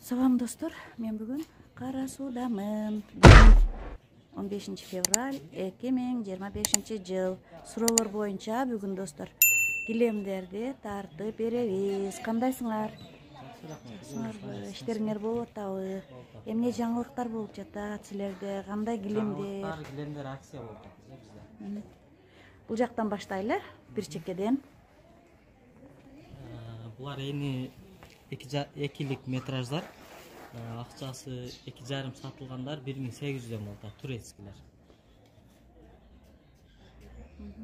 Salam dostlar, men bugün Karasu'damın. 15 fevral 2025 yıl. Sorular boyunca bugün dostlar gilemlerdi tartıp berебиз. Kandaysыңар? İşleriңер болуп атабы? Эмне жаңылыктар болуп жатат силерде? Кандай гилемдер? Гилемдер акция болуп жатат бизде. Бул жактан баштайлы, бир чекеден. Булар эни 2 метраждар. Акчасы 2,5 сатылгандар 1800 болот, турецкилер.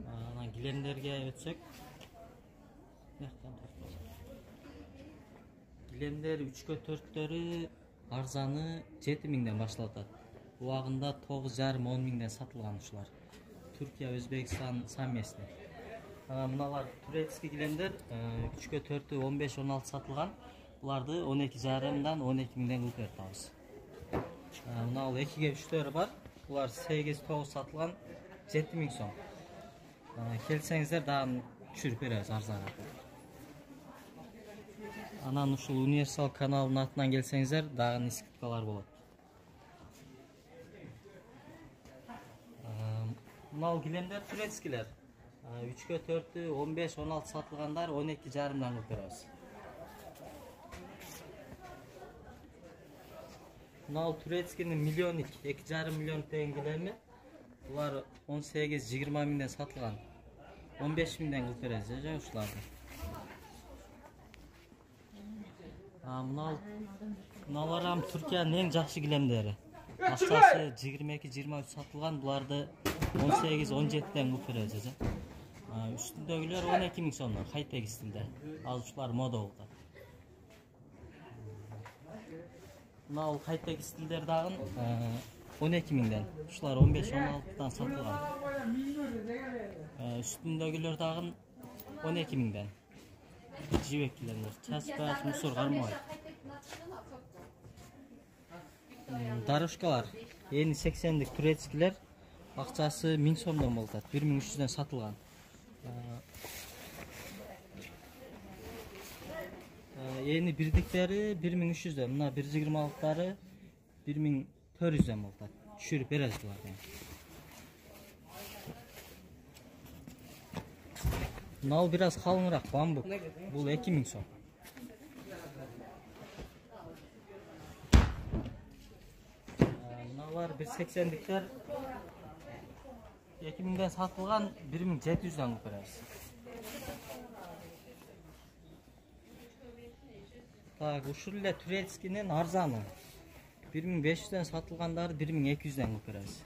Анан гилемдерге өтсөк, гилемдер 3/4 арзаны 7000ден башталат. Убагында 9,5-10 миңден сатылган ушулар. Түркия, Өзбекстан самместе. Мыналар турецкий гилемдер 3/4 15-16 сатылган. Буларды 12,5-дан 12 миңден кылып беребиз. Мына 2/3 бар. Булар 8-9 сатылган 7 миң сом. Келсеңиздер дагы түшүрүп беребиз арзаныраак. Анан ушул универсал каналынын атынан келсеңиздер дагы скидкалар болот. Мына гилемдер турецкилер 3/4 15-16 сатылгандар 12,5-дан кылып беребиз. Мына турецкинин миллионник 2,5 миллион теңге гилеми. Булар 18-20 миңден сатылган. 15 миңден кылып беребиз же ушуларды. Мыналар Түркиянын эң жакшы гилемдери. Акчасы 22-23 сатылган, буларды 18-17ден кылып беребиз же. Үстүндөгүлөр 12 миң сомдон, хай-тек стилде. Ал ушулар мода болот. Мына хай-тек стилдер дагы 12 миңден. Ушулар 15-16дан сатылган. Үстүндөгүлөр дагы 12 миңден. Жибек гилемдер, чачпак, мусор кармабайт. Дарушкалар, эни 80дик турецкилер, акчасы 1000 сомдон болот, 1300ден сатылган. Эни бирдиктери 1300ден, мына 120-алыктары 1400ден болот. Түшүрүп беребиз буларды. Мына бир аз калыңыраак бамбук. Бул 2000 сом. Мыналар 180диктер 2000ден сатылган, 1700ден кылып беребиз. Так, ушул эле турецкинин арзаны 1500ден сатылгандары 1200ден кылып беребиз.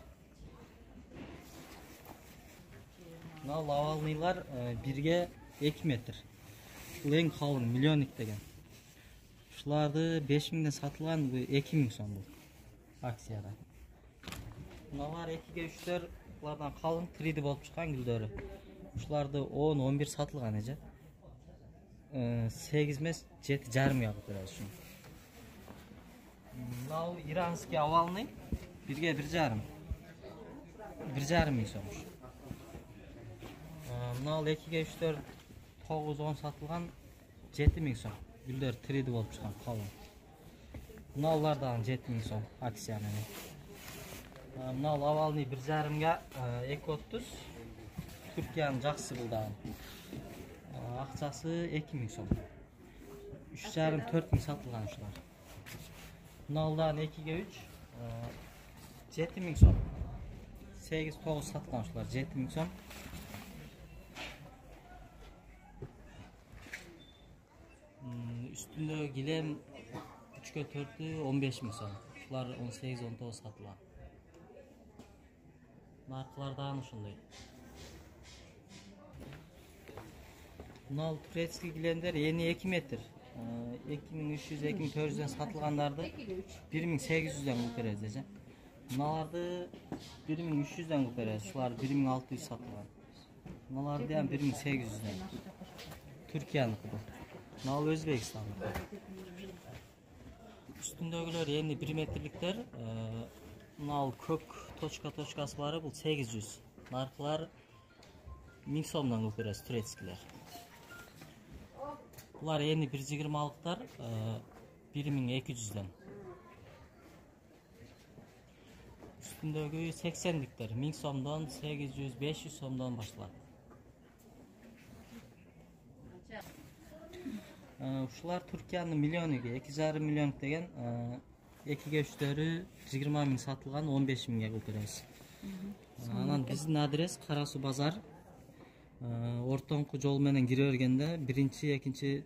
Мына лавалныйлар 1ге 2 метр. Бул эң калың миллионник деген. Ушуларды 5000ден сатылган, 2000 сом бул акцияда. Мыналар 2/3, булардан калың 3D болуп чыккан гүлдөрү. Ушуларды 10-11 сатылган эже. 8 эмес 7,5 кылып беребиз ушуну. Мына иранский овалный 1ге 1,5. 1,5 миң сом. Мына 2/3 9-10 сатылган 7 миң сом. Гүлдөр 3D болуп чыккан калың. Мыналар дагы 7 миң сом акция менен. Мына овалный 1,5га 2,30. Түркиянын жакшысы бул дагы. Акчасы 2 миң сом. 3,5-4 миң сатылган ушулар. Мыналардан 2/3 7 миң сом. 8-9 сатылган ушулар 7 миң сом. Üstünde gilem 3/4 15 ming so'm. Shular 18-19 sotulgan. Narxlardan ушундай. Мына турецкий гиlemler eni 2 метр. 2300-2400ден сатылгандарды 1800ден кылып беребиз же. Мыналарды 1300ден кылып беребиз. Шулар 1600 сатылган. Мыналарды ham 1800ден. Түркияныкы бул. Мына Өзбекстан. Üstündөгүлөр эни 1 метрликтер. Мына көк точкасы бары бул 800. Наркылар 1000 сомдон кылып беребиз турецкилер. Булар эни 1,20-алыктар 1200'den. Üstündeki 80'likler 1000 somdan 800-500 somdan başlar. Uşular Türkiye'nin milyoniga 2,5 milyon degen 2'ge 3'leri 20 ming satılgan 15 mingge kılıp beremiz. Anan bizdin adres Karasu Bazar. Ortoңку жол менен кире бергенде биринчи, экинчи,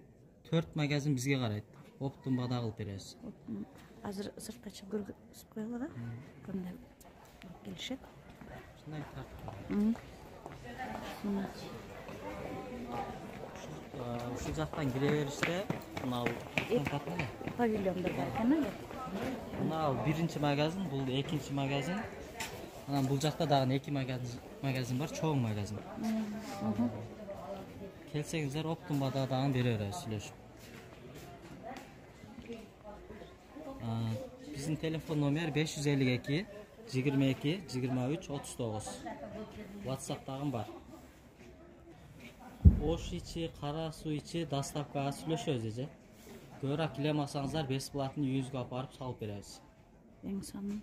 4 магазин бизге карайт. Оптун бада кылып беребиз. Азыр сыртта чыгып көргөзүп коелу да. Кандай келишет. Ушундай тартып. Мына Ушул жактан кире бериште мына павильонда бар экен эле. Мына биринчи магазин, бул экинчи магазин. Анан бул жакта дагы 2 магазин бар, чоң магазин. Келсеңиздер оптун бада дагы бере беребиз сүйлөшүп. Биздин телефон номер 552 22 23 39. WhatsApp дагы бар. Ош ичи, кара суу ичи доставкага сүйлөшөбүз эже. Көбүрөөк келе алмасаңыздар бесплатный үйүңүзгө апарып салып беребиз. Эң сонун.